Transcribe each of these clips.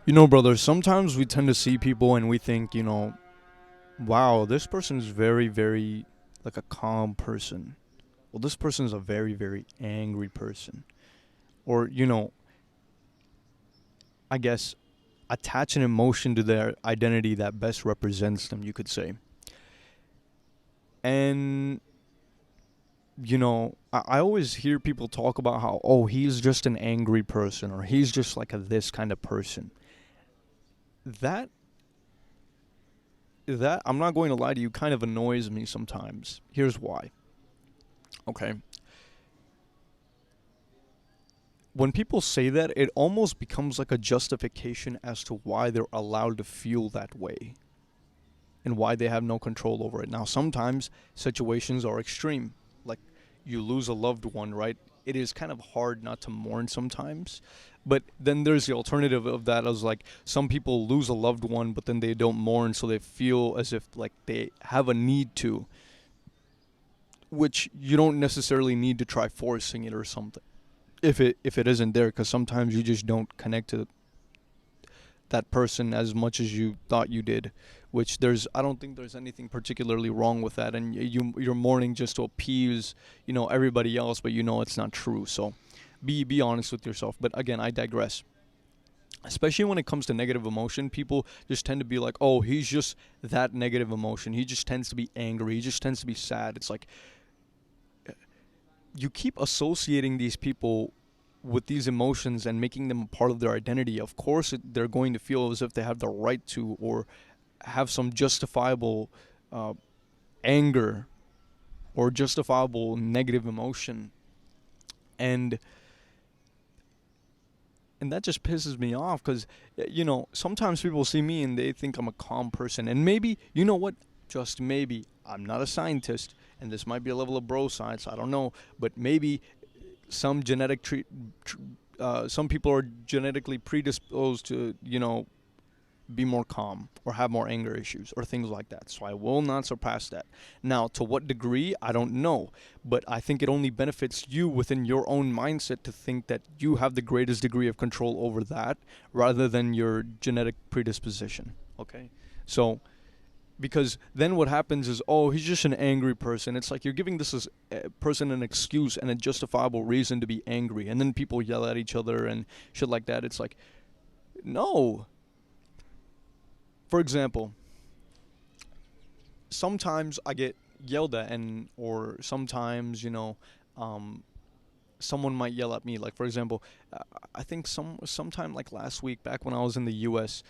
Brother, sometimes we tend to see people and we think, wow, this person is very, very like a calm person. Well, this person is a very, very angry person. Or, I guess attach an emotion to their identity that best represents them, you could say. And, I always hear people talk about how, oh, he's just an angry person or he's just like a this kind of person. That that I'm not going to lie to you, kind of annoys me sometimes. Here's why. Okay. When people say that, it almost becomes like a justification as to why they're allowed to feel that way and why they have no control over it. Now, sometimes situations are extreme. Like you lose a loved one, right? It is kind of hard not to mourn sometimes. But then there's the alternative of that as like some people lose a loved one, but then they don't mourn, so they feel as if like they have a need to, which you don't necessarily need to try forcing it or something if it isn't there, because sometimes you just don't connect to that person as much as you thought you did, which there's I don't think there's anything particularly wrong with that, and you're mourning just to appease everybody else, but it's not true. So be honest with yourself. But again, I digress. Especially when it comes to negative emotion, people just tend to be like, oh, he's just that negative emotion, he just tends to be angry, he just tends to be sad. It's like you keep associating these people with these emotions and making them a part of their identity. Of course, they're going to feel as if they have the right to, or have some justifiable uh, anger or justifiable negative emotion, and that just pisses me off because sometimes people see me and they think I'm a calm person, and maybe what, just maybe I'm not a scientist, and this might be a level of bro science. I don't know, but maybe some some people are genetically predisposed to be more calm or have more anger issues or things like that. So I will not surpass that. Now, to what degree, I don't know, but I think it only benefits you within your own mindset to think that you have the greatest degree of control over that rather than your genetic predisposition. Okay? So because then what happens is, oh, he's just an angry person. It's like you're giving this person an excuse and a justifiable reason to be angry, and then people yell at each other and shit like that. It's like, no. For example, sometimes I get yelled at, and or sometimes someone might yell at me. Like for example, I think sometime like last week, back when I was in the U.S.,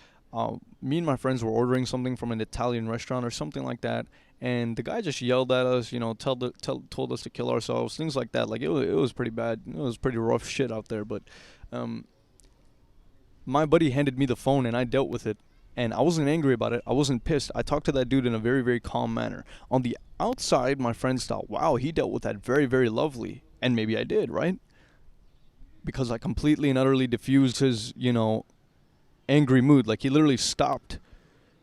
me and my friends were ordering something from an Italian restaurant or something like that, and the guy just yelled at us. Told us to kill ourselves, things like that. Like it was pretty bad. It was pretty rough shit out there. But um, my buddy handed me the phone, and I dealt with it. And I wasn't angry about it. I wasn't pissed. I talked to that dude in a very, very calm manner. On the outside, my friends thought, wow, he dealt with that very, very lovely. And maybe I did, right? Because I completely and utterly diffused his, angry mood. Like he literally stopped.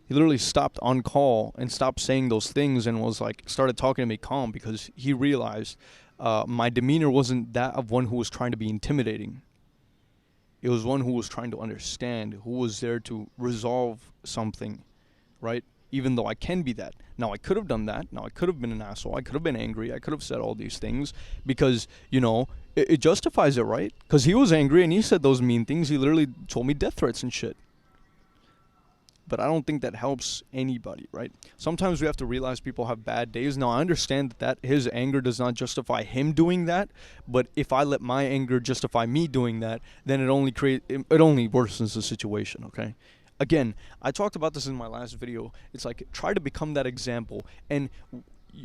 He literally stopped on call and stopped saying those things and was like, started talking to me calm, because he realized my demeanor wasn't that of one who was trying to be intimidating. It was one who was trying to understand, who was there to resolve something, right? Even though I can be that. Now, I could have done that. Now, I could have been an asshole. I could have been angry. I could have said all these things because, it justifies it, right? Because he was angry and he said those mean things. He literally told me death threats and shit. But I don't think that helps anybody, right? Sometimes we have to realize people have bad days. Now, I understand that his anger does not justify him doing that, but if I let my anger justify me doing that, then it only worsens the situation, okay? Again, I talked about this in my last video. It's like, try to become that example. And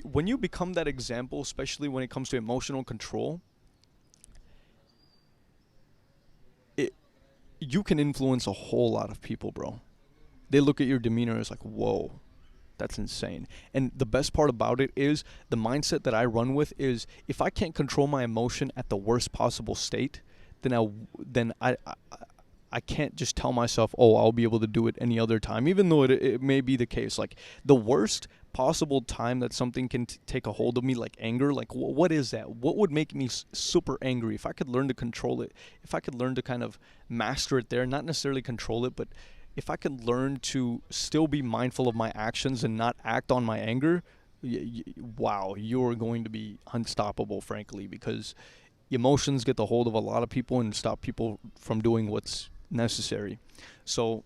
when you become that example, especially when it comes to emotional control, it you can influence a whole lot of people, bro. They look at your demeanor as like, whoa, that's insane. And the best part about it is the mindset that I run with is, if I can't control my emotion at the worst possible state, then I I can't just tell myself, oh, I'll be able to do it any other time, even though it may be the case. Like the worst possible time that something can take a hold of me, like anger, like what is that? What would make me super angry? If I could learn to control it, if I could learn to kind of master it there, not necessarily control it, but if I could learn to still be mindful of my actions and not act on my anger, wow, you're going to be unstoppable, frankly, because emotions get the hold of a lot of people and stop people from doing what's necessary. So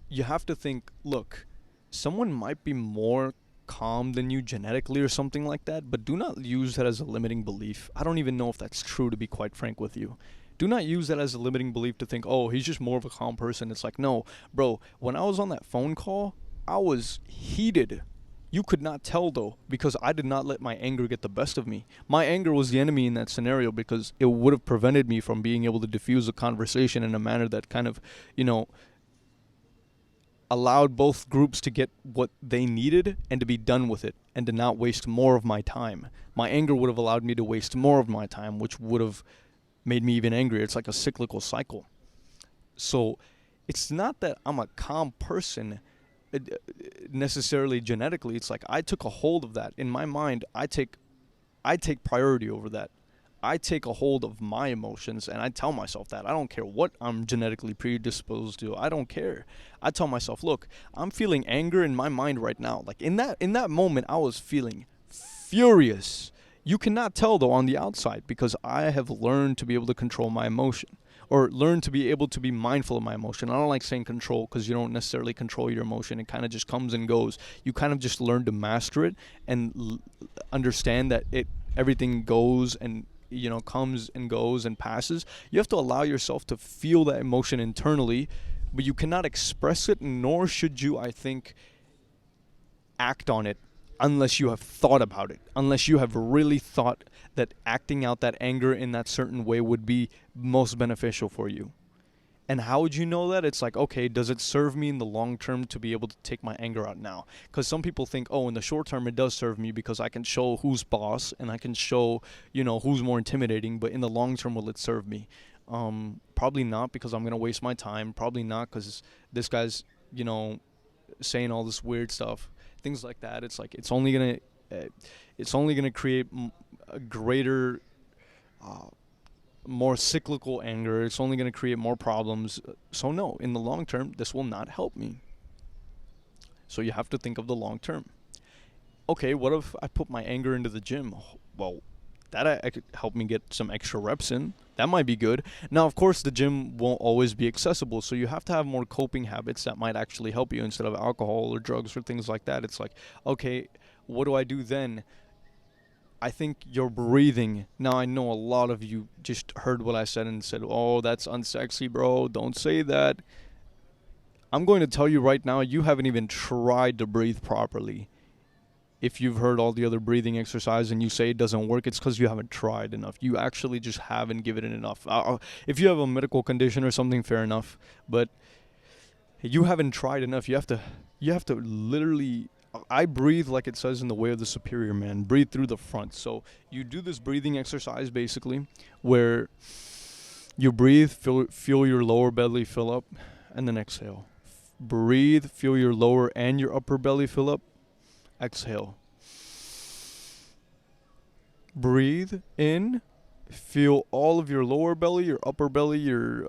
you have to think, look, someone might be more calm than you genetically or something like that, but do not use that as a limiting belief. I don't even know if that's true, to be quite frank with you. Do not use that as a limiting belief to think, oh, he's just more of a calm person. It's like, no, bro, when I was on that phone call, I was heated. You could not tell though, because I did not let my anger get the best of me. My anger was the enemy in that scenario because it would have prevented me from being able to diffuse a conversation in a manner that kind of, you know, allowed both groups to get what they needed and to be done with it and to not waste more of my time. My anger would have allowed me to waste more of my time, which would have made me even angrier. It's like a cyclical cycle. So it's not that I'm a calm person necessarily genetically. It's like I took a hold of that. In my mind, I take priority over that. I take a hold of my emotions and I tell myself that. I don't care what I'm genetically predisposed to. I don't care. I tell myself, look, I'm feeling anger in my mind right now. Like in that moment I was feeling furious. You cannot tell though on the outside because I have learned to be able to control my emotion or learn to be able to be mindful of my emotion. I don't like saying control because you don't necessarily control your emotion. It kind of just comes and goes. You kind of just learn to master it and understand that everything goes and comes and goes and passes. You have to allow yourself to feel that emotion internally, but you cannot express it, nor should you, I think, act on it unless you have thought about it, unless you have really thought that acting out that anger in that certain way would be most beneficial for you. And how would you know that? It's like, okay, does it serve me in the long term to be able to take my anger out now? Because some people think, oh, in the short term it does serve me because I can show who's boss and I can show, who's more intimidating. But in the long term, will it serve me? Probably not, because I'm going to waste my time. Probably not, because this guy's, saying all this weird stuff. Things like that. It's like it's only gonna create a greater more cyclical anger. It's only going to create more problems. So no, in the long term, this will not help me. So you have to think of the long term. Okay, what if I put my anger into the gym? Well, that could help me get some extra reps in. That might be good. Now, of course, the gym won't always be accessible, so you have to have more coping habits that might actually help you instead of alcohol or drugs or things like that. It's like, okay, what do I do then? I think your breathing. Now, I know a lot of you just heard what I said and said, oh, that's unsexy, bro. Don't say that. I'm going to tell you right now, you haven't even tried to breathe properly. If you've heard all the other breathing exercise and you say it doesn't work, it's because you haven't tried enough. You actually just haven't given it enough. If you have a medical condition or something, fair enough. But you haven't tried enough. You have to literally... I breathe like it says in The Way of the Superior Man. Breathe through the front. So you do this breathing exercise basically where you breathe, feel your lower belly fill up, and then exhale. Breathe, feel your lower and your upper belly fill up, exhale. Breathe in, feel all of your lower belly, your upper belly, your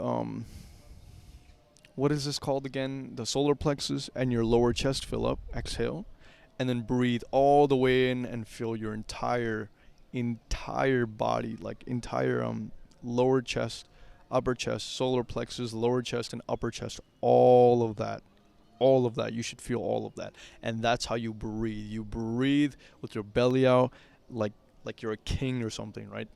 what is this called again? The solar plexus and your lower chest fill up. Exhale. And then breathe all the way in and feel your entire body, like entire lower chest, upper chest, solar plexus, lower chest, and upper chest. All of that. You should feel all of that. And that's how you breathe. You breathe with your belly out like you're a king or something, right?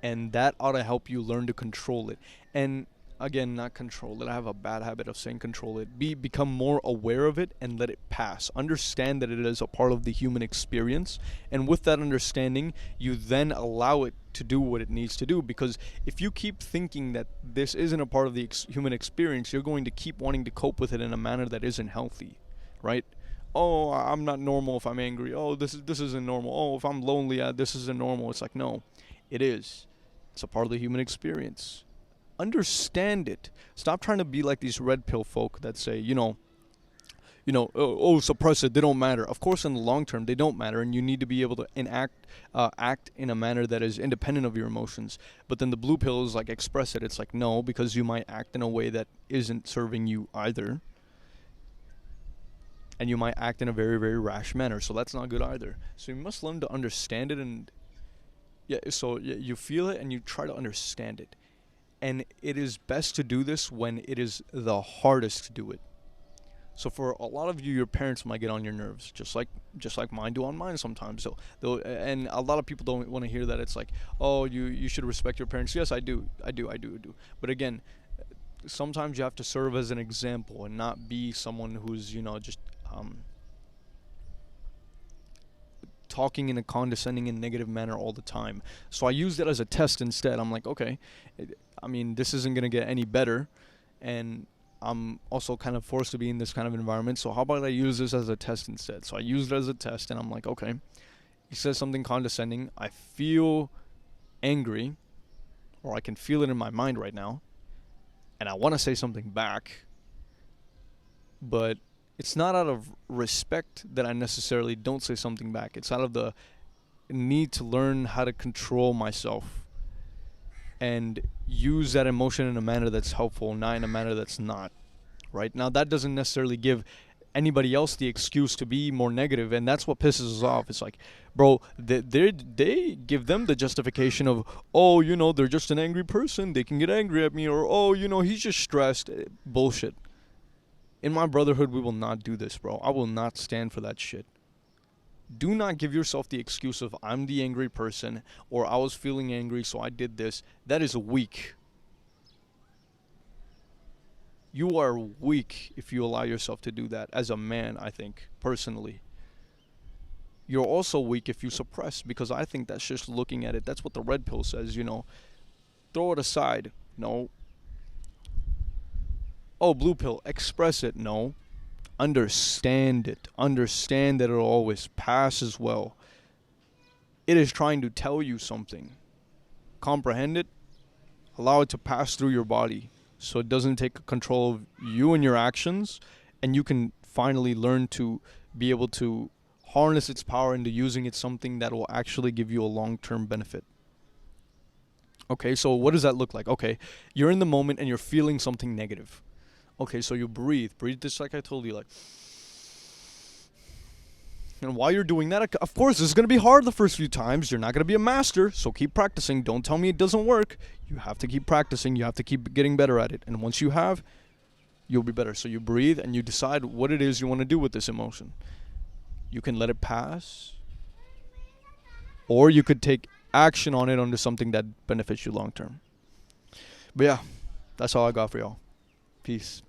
And that ought to help you learn to control it. And again, not control it. I have a bad habit of saying control it. Become more aware of it and let it pass. Understand that it is a part of the human experience. And with that understanding, you then allow it to do what it needs to do. Because if you keep thinking that this isn't a part of the human experience, you're going to keep wanting to cope with it in a manner that isn't healthy, right? Oh, I'm not normal if I'm angry. Oh, this isn't normal. Oh, if I'm lonely, this isn't normal. It's like, no, it is. It's a part of the human experience. understand it. Stop trying to be like these red pill folk that say, oh, suppress it. They don't matter. Of course, in the long term, they don't matter, and you need to be able to act in a manner that is independent of your emotions. But then the blue pill is like express it. It's like no, because you might act in a way that isn't serving you either, and you might act in a very, very rash manner. So that's not good either. So you must learn to understand it, and you feel it and you try to understand it. And it is best to do this when it is the hardest to do it. So for a lot of you, your parents might get on your nerves, just like mine do on mine sometimes. So and a lot of people don't want to hear that. It's like, oh, you should respect your parents. Yes, I do. But again, sometimes you have to serve as an example and not be someone who's just talking in a condescending and negative manner all the time. So I used it as a test instead. I'm like, okay, this isn't gonna get any better, and I'm also kind of forced to be in this kind of environment. So how about I use this as a test instead? So I used it as a test, and I'm like, okay, he says something condescending. I feel angry, or I can feel it in my mind right now, and I want to say something back, but it's not out of respect that I necessarily don't say something back. It's out of the need to learn how to control myself and use that emotion in a manner that's helpful, not in a manner that's not. Right? Now, that doesn't necessarily give anybody else the excuse to be more negative, and that's what pisses us off. It's like, bro, they give them the justification of, oh, they're just an angry person. They can get angry at me, or, oh, he's just stressed. Bullshit. In my brotherhood, we will not do this, bro. I will not stand for that shit. Do not give yourself the excuse of I'm the angry person or I was feeling angry so I did this. That is weak. You are weak if you allow yourself to do that as a man, I think, personally. You're also weak if you suppress, because I think that's just looking at it. That's what the red pill says, Throw it aside. No. Oh, blue pill, express it. No. Understand it. Understand that it'll always pass as well. It is trying to tell you something. Comprehend it. Allow it to pass through your body so it doesn't take control of you and your actions, and you can finally learn to be able to harness its power into using it something that will actually give you a long-term benefit. Okay, so what does that look like? Okay, you're in the moment and you're feeling something negative. Okay, so you breathe just like I told you, like. And while you're doing that, of course, this is going to be hard the first few times. You're not going to be a master, so keep practicing. Don't tell me it doesn't work. You have to keep practicing. You have to keep getting better at it. And once you have, you'll be better. So you breathe and you decide what it is you want to do with this emotion. You can let it pass, or you could take action on it onto something that benefits you long term. But yeah, that's all I got for y'all. Peace.